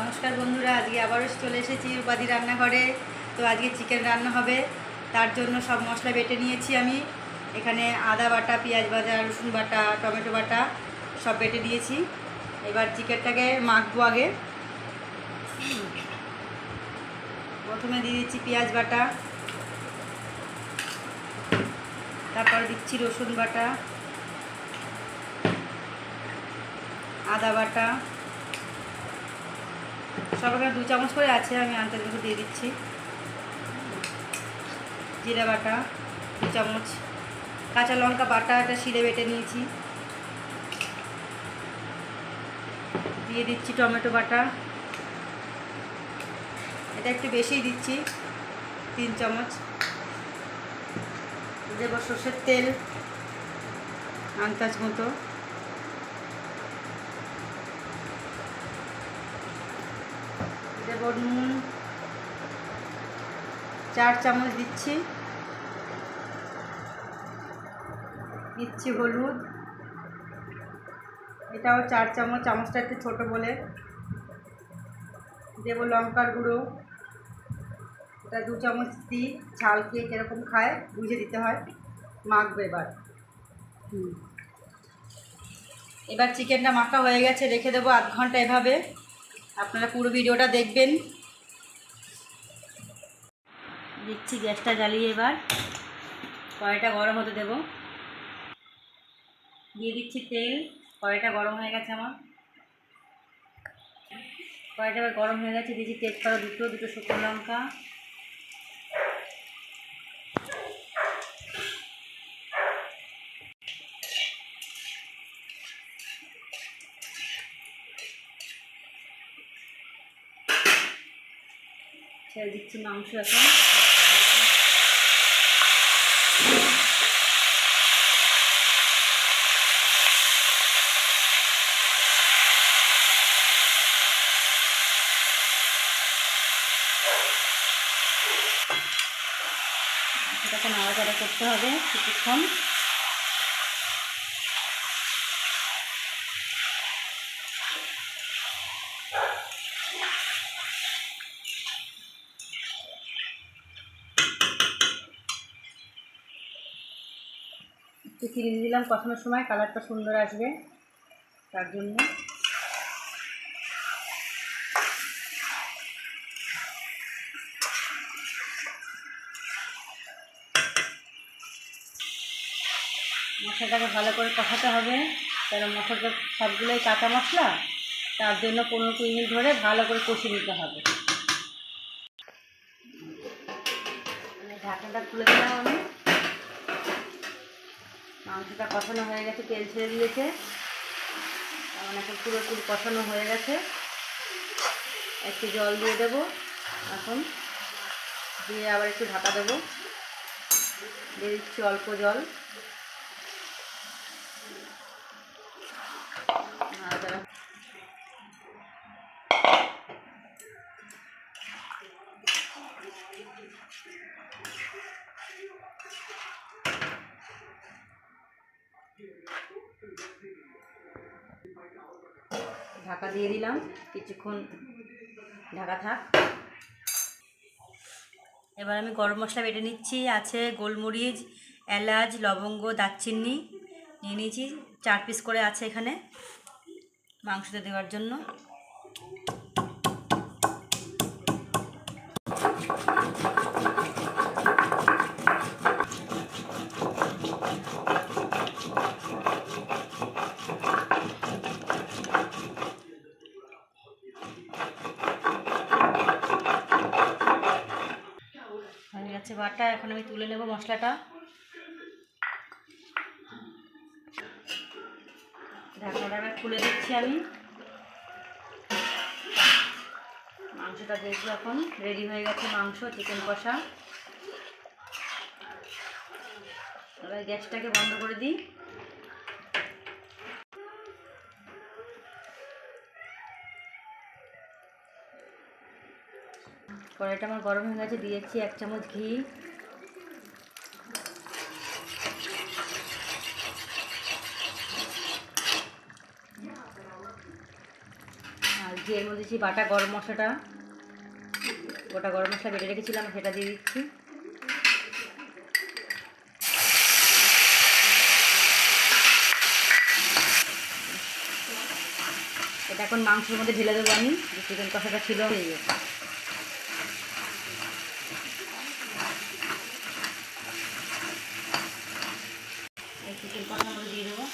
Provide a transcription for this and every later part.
নমস্কার বন্ধুরা, আজকে আবারও চলে এসেছি রূপাদি রান্নাঘরে। তো আজকে চিকেন রান্না হবে, তার জন্য সব মশলা বেটে নিয়েছি আমি। এখানে আদা বাটা, পেঁয়াজ ভাজা, রসুন বাটা, টমেটো বাটা সব বেটে দিয়েছি। এবার চিকেনটাকে মাখবো আগে। প্রথমে দিয়ে দিচ্ছি পেঁয়াজ বাটা, তারপর দিচ্ছি রসুন বাটা, আদা বাটা, সব এখানে 2 চামচ করে আছে, আমি আন্দাজ মতো দিয়ে দিচ্ছি। জিরা বাটা 2 চামচ, কাঁচা লঙ্কা বাটা এটা শিলে বেটে নিয়েছি। দিয়ে দিচ্ছি টমেটো বাটা, এটা একটু বেশিই দিচ্ছি, 3 চামচ। দেব সর্ষের তেল আন্দাজ মতো, দেব নুন 4 চামচ দিচ্ছি হলুদ, এটাও 4 চামচ, চামচটা একটু ছোটো বলে। দেব লঙ্কার গুঁড়ো, এটা 2 চামচ দিই, ঝাল কে কীরকম খায় বুঝে দিতে হয়। মাখবে এবার চিকেনটা মাখা হয়ে গেছে, রেখে দেবো আধ ঘন্টা এভাবে। আপনারা পুরো ভিডিওটা দেখবেন। দিচ্ছি গ্যাসটা জ্বালিয়ে, এবার কড়াইটা গরম হতে দেব। দিয়ে দিচ্ছি তেল, কড়াইটা গরম হয়ে গেছে আমার। কড়াইটা এবার গরম হয়ে গেছে, দিয়েছি তেজপাতা দুটো শুকনো লঙ্কা, ছেড়ে দিচ্ছি মাংস এখন। সেটাকে নাড়াচাড়া করতে হবে কিছুক্ষণ। একটু চিনি দিলাম কষানোর সময়, কালারটা সুন্দর আসবে তার জন্য। মশলাটাকে ভালো করে কষাতে হবে, কারণ মশলাটা সবগুলোই কাঁচা মশলা, তার জন্য 15-20 মিনিট ধরে ভালো করে কষিয়ে নিতে হবে। ঢাকনাটা খুলে দিলাম আমি। মাংসটা কষানো হয়ে গেছে, তেল ছেড়ে দিয়েছে, কারণ এখন পুরোপুরি কষানো হয়ে গেছে। একটু জল দিয়ে দেবো এখন, দিয়ে আবার একটু ঢাকা দেবো। দিয়ে দিচ্ছি অল্প জল, ঢাকা দিয়ে দিলাম, কিছুক্ষণ ঢাকা থাক। এবার আমি গরম মশলা বেটে নিচ্ছি, আছে গোলমরিচ, এলাচ, লবঙ্গ, দারচিনি নিয়ে নিয়েছি, 4 পিস করে আছে এখানে মাংসতে দেওয়ার জন্য। হয়ে গেছে বাটা, এখন আমি তুলে নেব মশলাটা। ঢাকনাটা খুলে দিচ্ছি আমি। মাংসটা দেখবো, এখন রেডি হয়ে গেছে মাংস, চিকেন কষা। এবার গ্যাসটাকে বন্ধ করে দিই। কড়াইটা আমার গরম হয়ে গেছে, দিয়েছি 1 চামচ ঘি, এর মধ্যে যে বাটা গরম মশলাটা, গোটা গরম মশলা বেটে রেখেছিলাম সেটা দিয়ে দিচ্ছি। এটা এখন মাংসের মধ্যে ঢেলে দেবো আমি, যে চিকেন কষাটা ছিল হয়ে যাবে। এই চিকেন কষার মধ্যে দিয়ে দেবো।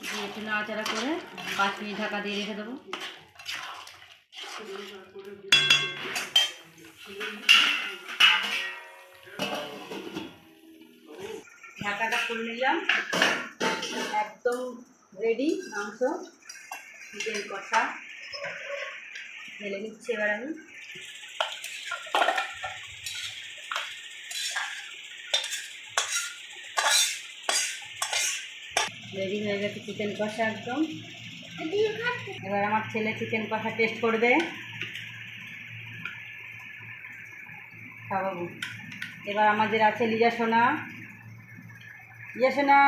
দিয়ে একটু নাড়াচাড়া করে 5 মিনিট ঢাকা দিয়ে রেখে দেবো। ঢাকাটা খুলে নিলাম, একদম রেডি মাংস চিকেন কষা। ঢেলে নিচ্ছি এবার আমি। রেডি হয়ে গেছে চিকেন কষা একদম। এবার আমার ছেলে চিকেন কষা টেস্ট করবে, খাওয়াবো। এবার আমাদের আছে লিজা সোনা। লিজা সোনা,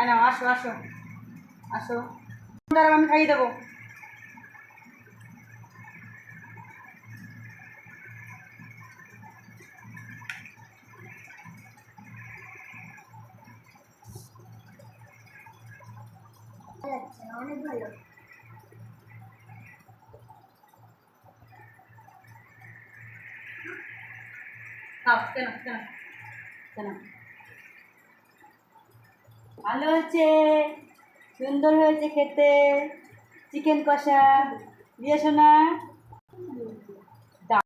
না আসো আসো আসো, দাঁড়াও আমি খাইয়ে দেবো। অনেক ভালো। খাও, কেন কেন কেন, ভালো হয়েছে, সুন্দর হয়েছে খেতে চিকেন কষা। দিয়ে শোনা।